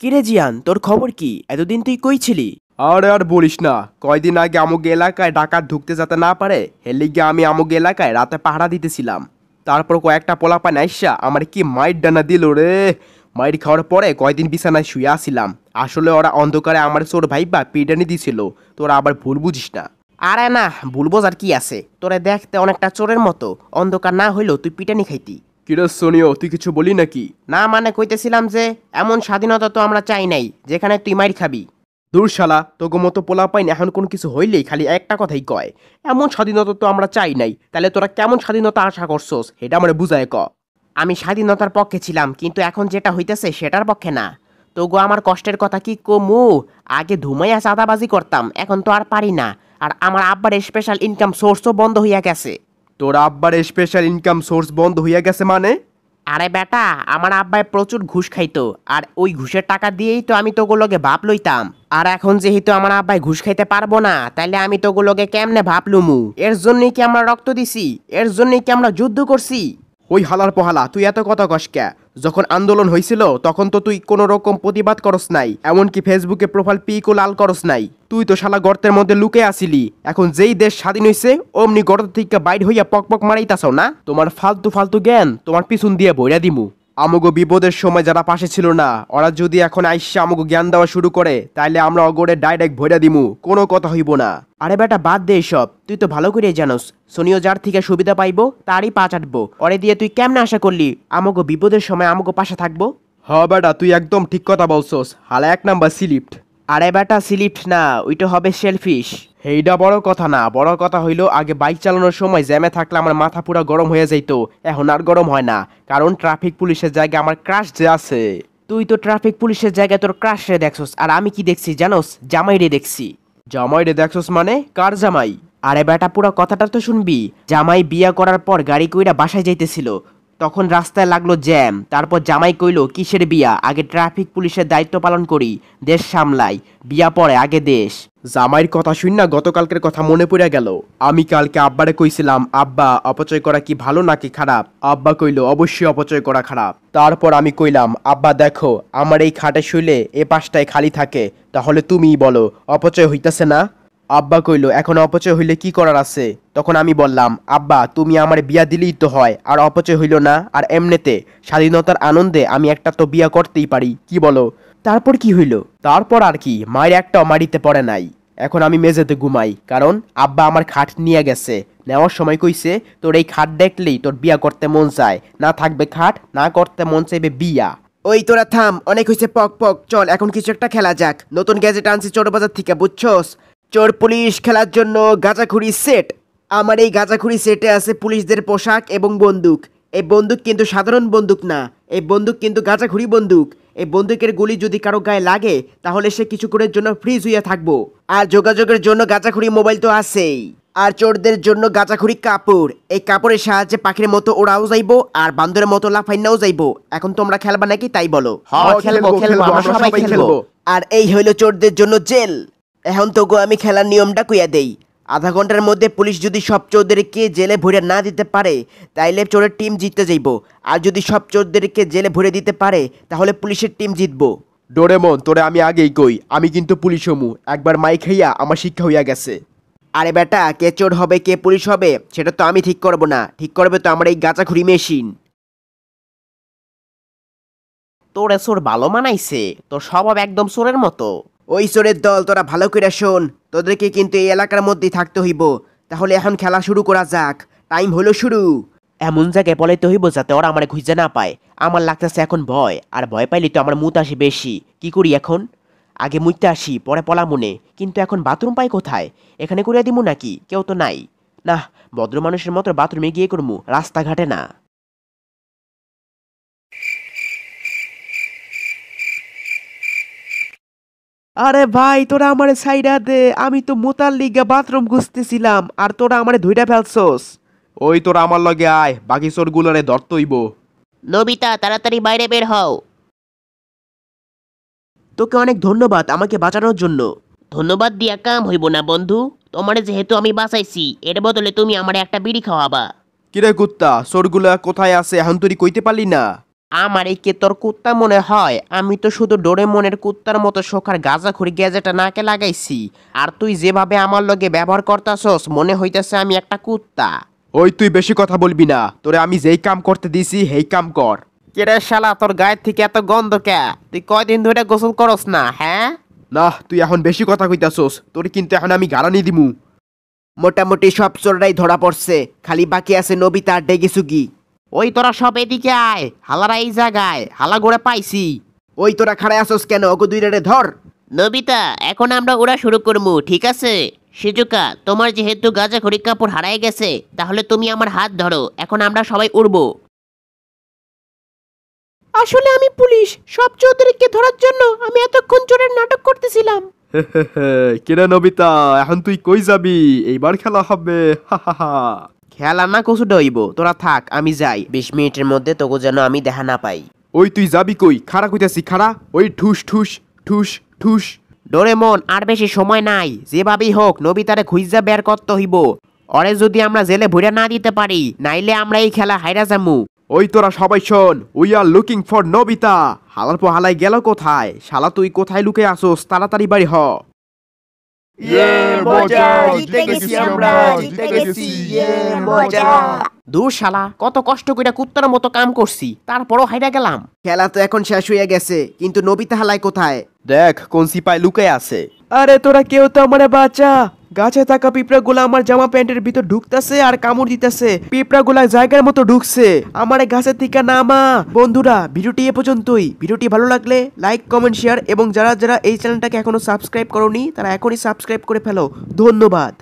কিরে জিয়ান, তোর খবর কি? এতদিন তুই কই ছিলি? আর বলিস না, কয়দিন আগে আমুক এলাকায় ডাকাত ঢুকতে যাতে না পারে হেলে গিয়ে আমি আমুক এলাকায় রাতে পাহারা দিতেছিলাম। তারপর কয়েকটা পোলাপান আইসা আমার কি মাইর ডানা দিল রে। মাইর খাওয়ার পরে কয়দিন বিছানায় শুয়ে আসিলাম। আসলে ওরা অন্ধকারে আমার চোর ভাইবা পিডানি দিছিল। তোরা আবার ভুল বুঝিস না। আরে না, ভুল বোঝার কি আছে? তোরে দেখতে অনেকটা চোরের মতো, অন্ধকার না হইলেও তুই পিটানি খাইতি। কিরে সোনিও, তুই কিছু বলি নাকি? না মানে কইতেছিলাম যে এমন স্বাধীনতা তো আমরা চাই নাই যেখানে তুই মাইর খাবি। দূর শালা, তোগো মতো পোলাপাইন এখন কোনো কিছু হইলেই খালি একটা কথাই কয়, এমন স্বাধীনতা তো আমরা চাই নাই। তাহলে তোরা কেমন স্বাধীনতা আশা করছস এটা আমার বুঝায় ক। আমি স্বাধীনতার পক্ষে ছিলাম, কিন্তু এখন যেটা হইতেছে সেটার পক্ষে না। তো গো আমার কষ্টের কথা কি কমু? আগে ধুমাইয়া চাঁদাবাজি করতাম, এখন তো আর পারি না। আর আমার আব্বার স্পেশাল ইনকাম সোর্সও বন্ধ হইয়া গেছে। তোর আব্বার স্পেশাল ইনকাম সোর্স বন্ধ হইয়া গেছে মানে? আরে বেটা, আমার আব্বাই প্রচুর ঘুষ খাইতো, আর ওই ঘুষের টাকা দিয়েই তো আমি তোগুলোকে ভাব লইতাম। আর এখন যেহেতু আমার আব্বাই ঘুষ খাইতে পারবো না, তাইলে আমি তোগুলোকে কেমনে ভাব লুমু? এর জন্যই কি আমরা রক্ত দিছি? এর জন্যই কি আমরা যুদ্ধ করছি? ওই হালার পহালা, তুই এত কথা কস কে? যখন আন্দোলন হয়েছিল তখন তো তুই কোনো রকম প্রতিবাদ করস নাই, এমনকি ফেসবুকে প্রোফাইল পিকও লাল করস নাই। তুই তো শালা গর্তের মধ্যে লুকে আসিলি। এখন যেই দেশ স্বাধীন হইছে অমনি গর্ত থেকে বাইর হইয়া পক পক মারাইতাছও না? তোমার ফালতু ফালতু জ্ঞান তোমার পিছন দিয়ে বইরা দিমু। আমগো বিপদের সময় যারা পাশে ছিল না, ওরা যদি এখন আইসা আমগো জ্ঞান দেওয়া শুরু করে তাইলে আমরা অগরে ডাইরেক্ট ভইরা দিমু, কোনো কথা হইব না। আরে বেটা বাদ দে এসব, তুই তো ভালো করেই জানোস সোনিও যার থেকে সুবিধা পাইবো তারই পা চাটবো। ওরে দিয়ে তুই কেমনে আশা করলি আমগো বিপদের সময় আমগো পাশে থাকবো? হ বেটা, তুই একদম ঠিক কথা বলছস। হালা এক নাম্বার সিলিপ্ট। আরে বেটা স্লিপ্ট না, ওইটা হবে শেলফিশ। এইটা বড় কথা না, বড় কথা হইলো আগে বাইক চালানোর সময় জ্যামে থাকলে আমার মাথা পুরো গরম হয়ে যাইতো, এখন আর গরম হয় না, কারণ ট্রাফিক পুলিশের জায়গায় আমার ক্রাশ যে আছে। তুই তো ট্রাফিক পুলিশের জায়গায় তোর ক্রাশ রে দেখছস, আর আমি কি দেখছি জানোস? জামাই রে দেখছি। জামাই রে দেখছস মানে? কার জামাই? আরে বেটা পুরো কথাটা তো শুনবি। জামাই বিয়া করার পর গাড়ি কইরা বাসায় যাইতেছিল, তখন রাস্তায় লাগলো জ্যাম। তারপর জামাই কইলো কিসের বিয়া, আগে ট্রাফিক পুলিশের দায়িত্ব পালন করি, দেশ সামলাই, বিয়া পরে আগে দেশ। জামাইয়ের কথা শুন না গতকালকের কথা মনে পড়ে গেল। আমি কালকে আব্বারে কইছিলাম, আব্বা অপচয় করা কি ভালো নাকি খারাপ? আব্বা কইলো অবশ্যই অপচয় করা খারাপ। তারপর আমি কইলাম, আব্বা দেখো আমার এই খাটে শুইলে এ পাশটায় খালি থাকে, তাহলে তুমিই বলো অপচয় হইতাছে না? আব্বা কইলো এখন অপচয় হইলে কি করার আছে? তখন আমি বললাম, আব্বা তুমি আমার বিয়া দিলেই তো হয়, আর অপচয় হইল না। আর এমনিতে স্বাধীনতার আনন্দে আমি একটা তো বিয়া করতেই পারি, কি বলো? তারপর কি হইল? তারপর আর কি, মায়ের একটাও মাটিতে পড়ে নাই। এখন আমি মেঝেতে ঘুমাই, কারণ আব্বা আমার খাট নিয়ে গেছে। নেওয়ার সময় কইছে তোর এই খাট দেখলেই তোর বিয়া করতে মন চায়, না থাকবে খাট, না করতে মন চাইবে বিয়া। ওই তোরা থাম, অনেক হইছে পক পক, চল এখন কিছু একটা খেলা যাক। নতুন গ্যাজেট আনছি চোর বাজার থেকে, বুঝছস? চোর পুলিশ খেলার জন্য গাঁজাখুরি সেট। আমার এই গাঁজাখুরি সেটে আছে পুলিশদের পোশাক এবং বন্দুক। এই বন্দুক কিন্তু সাধারণ বন্দুক না, এই বন্দুক কিন্তু গাঁজাখুরি বন্দুক। এই বন্দুকের গুলি যদি কারো গায়ে লাগে তাহলে সে কিছুক্ষণের জন্য ফ্রিজ হইয়া থাকবো। আর যোগাযোগের জন্য গাঁজাখুরি মোবাইল তো আছেই। আর চোরদের জন্য গাঁজাখুরি কাপড়। এই কাপড়ের সাহায্যে পাখির মতো ওড়াও যাইবো, আর বান্দরের মতো লাফাইনাও যাইবো। এখন তোমরা খেলবা নাকি তাই বলো? খেলবো, আমরা সবাই খেলবো। আর এই হইলো চোরদের জন্য জেল। এখন তো গো আমি খেলার নিয়মটা কইয়া দেই। আধা ঘন্টার মধ্যে পুলিশ যদি সব চোরদেরকে জেলে ভরে না দিতে পারে তাইলে চোরের টিম জিততে যাইব। আর যদি সব চোরদেরকে জেলে ভরে দিতে পারে তাহলে পুলিশের টিম জিতবো। ডোরেমন তোরে আমি আগেই কই, আমি কিন্তু পুলিশ হমু। একবার মাইক খাইয়া আমার শিক্ষা হইয়া গেছে। আরে বেটা, কে চোর হবে কে পুলিশ হবে সেটা তো আমি ঠিক করব না, ঠিক করবে তো আমার এই গাঁজাখুরি মেশিন। তোরে চোর ভালো মানাইছে, তোর স্বভাব একদম চোরের মতো। ওই চোরের দল, তোরা ভালো করে শোন, তোদেরকে কিন্তু এই এলাকার মধ্যেই থাকতে হইব। তাহলে এখন খেলা শুরু করা যাক, টাইম হলো শুরু। এমন জায়গায় পলাইতে হইব যাতে ওরা আমার খুঁজে না পায়। আমার লাগতেছে এখন ভয়, আর ভয় পাইলে তো আমার মুত আসে বেশি। কি করি এখন? আগে মুইতে আসি পরে পলা মনে, কিন্তু এখন বাথরুম পাই কোথায়? এখানে করিয়া দিমু নাকি? কেউ তো নাই। না, ভদ্র মানুষের মতো বাথরুমে গিয়ে করমু, রাস্তাঘাটে না। আরে ভাই তোরা আমারে সাইডা দে, আমি তো মোতার লিগা বাথরুম খুঁজতেছিলাম, আর তোরা আমারে ধুইরা ফেলছস। ওই তোরা আমার লগে আয়, বাকি চোরগুলোরে ধরতে হইব। নবিতা তাড়াতাড়ি বাইরে বের হও। তোকে অনেক ধন্যবাদ আমাকে বাঁচানোর জন্য। ধন্যবাদ দিয়া কাম হইব না বন্ধু, তোমারে যেহেতু আমি বাঁচাইছি এর বদলে তুমি আমারে একটা বিড়ি খাওয়াবা। কিরে কুত্তা, চোরগুলা কোথায় আছে এখন তুই কইতে পারলি না? আমার এই কে তোর কুত্তা মনে হয়? আমি তো শুধু ডোরেমনের কুত্তার মতো শোকার গাঁজাখুরি গ্যাজেটটা নাকে লাগাইছি, আর তুই যেভাবে আমার লগে ব্যবহার করতাছস মনে হইতেছে আমি একটা কুত্তা। ওই তুই বেশি কথা বলবি না, তোরে আমি যেই কাম করতে দিছি সেই কাম কর। কেরে শালা, তোর গায়ের থেকে এত গন্ধ কে? তুই কয়দিন ধরে গোসল করস না, হ্যাঁ? না তুই এখন বেশি কথা কইতাছস, তোর কিন্তু এখন আমি গারানি দিমু। মোটামুটি সব চোররাই ধরা পড়ছে, খালি বাকি আছে নবিতা আর ডেগিসুগি। ওই তোরা সব এদিকে আয়, হালারা এই জায়গায়, হালা গড়ে পাইছি। ওই তোরা খাড়ায় আসোস কেন? ওগো দুই রে ধর। নবিতা, এখন আমরা ওরা শুরু করবো, ঠিক আছে? শিজুকা, তোমার যেহেতু গাঁজাখড়ি কাপড় হারায় গেছে, তাহলে তুমি আমার হাত ধরো, এখন আমরা সবাই উড়বো। আসলে আমি পুলিশ, সব চৌধুরীকে ধরার জন্য আমি এতক্ষণ চোরের নাটক করতেছিলাম। কেরে নবিতা, এখন তুই কই যাবি? এইবার খেলা হবে, হা হা হা। খেলা না কচু ডইব, তোরা থাক, আমি যাই। 20 মিনিটের মধ্যে তোকে যেন আমি দেখা না পাই। ওই তুই যাবি কই? খাড়া কইতাছি খাড়া। ওই ঠুস ঠুস ঠুস ঠুস। ডোরেমন, আর বেশি সময় নাই, যেভাবেই হোক নবিতারে খুঁজা বের করতে হইব। ওরে যদি আমরা জেলে ভরে না দিতে পারি, নাইলে আমরা এই খেলা হাইরা যামু। ওই তোরা সবাই শোন, we are looking for Nobita. হালার পর হালাই গেল কোথায়? শালা তুই কোথায় লুকে আসোস? তাড়াতাড়ি বাড়ি হ। দূর শালা, কত কষ্ট কইরা কুত্তার মতো কাম করছি, তারপরও হাইরা গেলাম। খেলা তো এখন শেষ হয়ে গেছে, কিন্তু নবিতা হালাই কোথায়? দেখ কোন সিপাই লুকে আছে। আরে তোরা কেউ তো আমারে বাঁচা! গাছে থাকা পিঁপড়া গুলা আমার জামা প্যান্টের ভিতর ঢুকতেছে আর কামড় দিতেছে। পিঁপড়া গুলা জায়গার মতো ঢুকছে, আমারে গাছের থেকে নামা। বন্ধুরা, ভিডিওটি এ পর্যন্তই। ভিডিওটি ভালো লাগলে লাইক, কমেন্ট, শেয়ার, এবং যারা যারা এই চ্যানেলটাকে এখনো সাবস্ক্রাইব করোনি তারা এখনই সাবস্ক্রাইব করে ফেলো। ধন্যবাদ।